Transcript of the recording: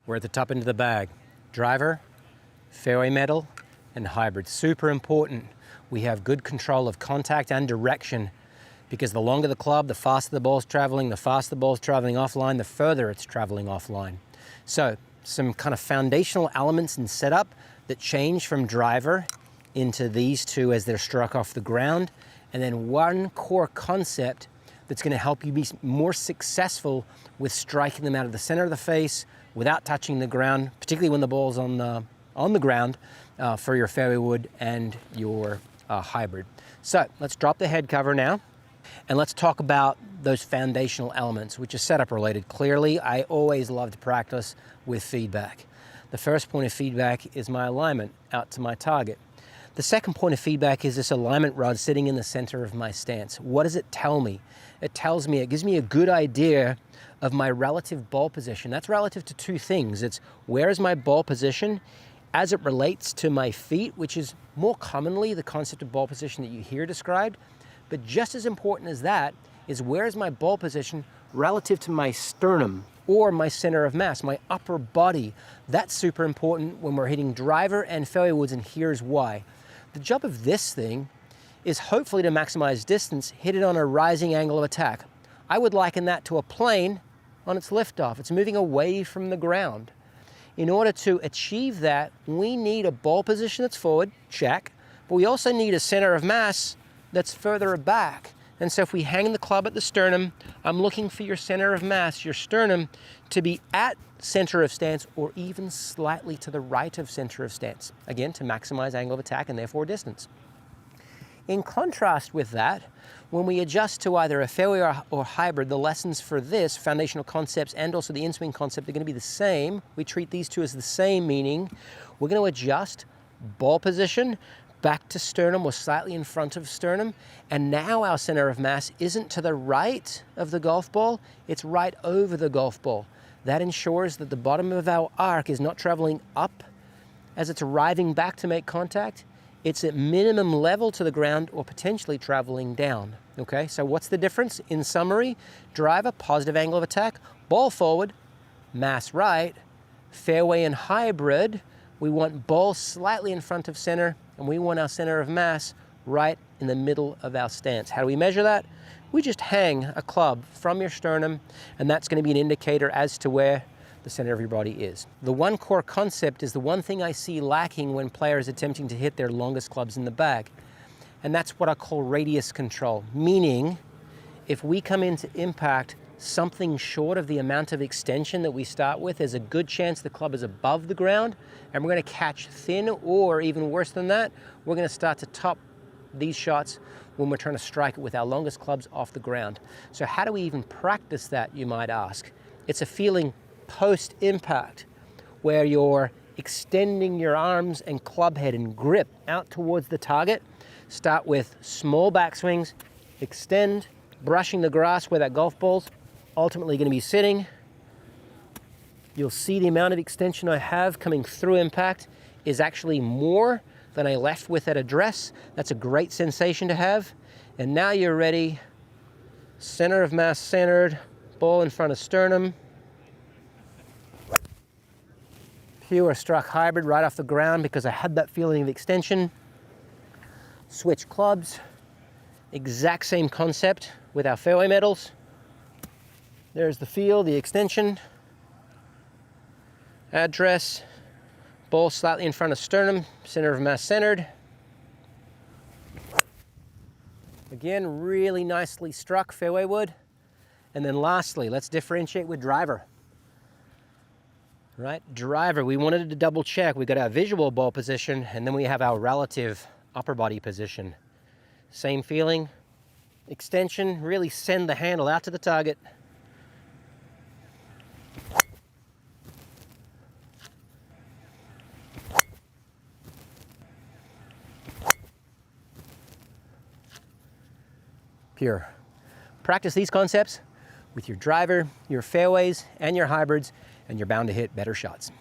We're at the top end of the bag. Driver, fairway metal, and hybrid. Super important. We have good control of contact and direction because the longer the club, the faster the ball's traveling, the faster the ball's traveling offline, the further it's traveling offline. So some kind of foundational elements in setup that change from driver into these two as they're struck off the ground, and then one core concept that's going to help you be more successful with striking them out of the center of the face without touching the ground, particularly when the ball's on the ground for your fairway wood and your hybrid. So let's drop the head cover now, and let's talk about those foundational elements, which is setup related. Clearly, I always love to practice with feedback. The first point of feedback is my alignment out to my target. The second point of feedback is this alignment rod sitting in the center of my stance. What does it tell me? It gives me a good idea of my relative ball position. That's relative to two things. It's where is my ball position as it relates to my feet, which is more commonly the concept of ball position that you hear described. But just as important as that is where is my ball position relative to my sternum or my center of mass, my upper body. That's super important when we're hitting driver and fairway woods, and here's why. The job of this thing is hopefully to maximize distance, hit it on a rising angle of attack. I would liken that to a plane on its liftoff. It's moving away from the ground. In order to achieve that, we need a ball position that's forward, check, but we also need a center of mass that's further back. And so if we hang the club at the sternum, I'm looking for your center of mass, your sternum, to be at center of stance or even slightly to the right of center of stance. Again, to maximize angle of attack and therefore distance. In contrast with that, when we adjust to either a fairway or hybrid, the lessons for this, foundational concepts and also the in-swing concept, are going to be the same. We treat these two as the same, meaning we're going to adjust ball position back to sternum or slightly in front of sternum. And now our center of mass isn't to the right of the golf ball, it's right over the golf ball. That ensures that the bottom of our arc is not traveling up as it's arriving back to make contact. It's at minimum level to the ground or potentially traveling down. Okay, so what's the difference? In summary, driver, positive angle of attack, ball forward, mass right, fairway and hybrid, we want ball slightly in front of center, and we want our center of mass right in the middle of our stance. How do we measure that? We just hang a club from your sternum, and that's going to be an indicator as to where the center of your body is. The one core concept is the one thing I see lacking when players attempting to hit their longest clubs in the bag, and that's what I call radius control, meaning if we come into impact something short of the amount of extension that we start with, there's a good chance the club is above the ground, and we're going to catch thin, or even worse than that, we're going to start to top these shots when we're trying to strike it with our longest clubs off the ground. So how do we even practice that, you might ask? It's a feeling post-impact where you're extending your arms and club head and grip out towards the target. Start with small backswings, extend, brushing the grass where that golf ball's ultimately going to be sitting. You'll see the amount of extension I have coming through impact is actually more than I left with at address. That's a great sensation to have. And now you're ready. Center of mass centered, ball in front of sternum. Pure struck hybrid right off the ground because I had that feeling of extension. Switch clubs. Exact same concept with our fairway metals. There's the feel, the extension. Address. Ball slightly in front of sternum, center of mass centered. Again, really nicely struck fairway wood. And then lastly, let's differentiate with driver. Right, driver, we wanted to double check. We got our visual ball position, and then we have our relative upper body position. Same feeling, extension, really send the handle out to the target. Pure. Practice these concepts with your driver, your fairways, and your hybrids, and you're bound to hit better shots.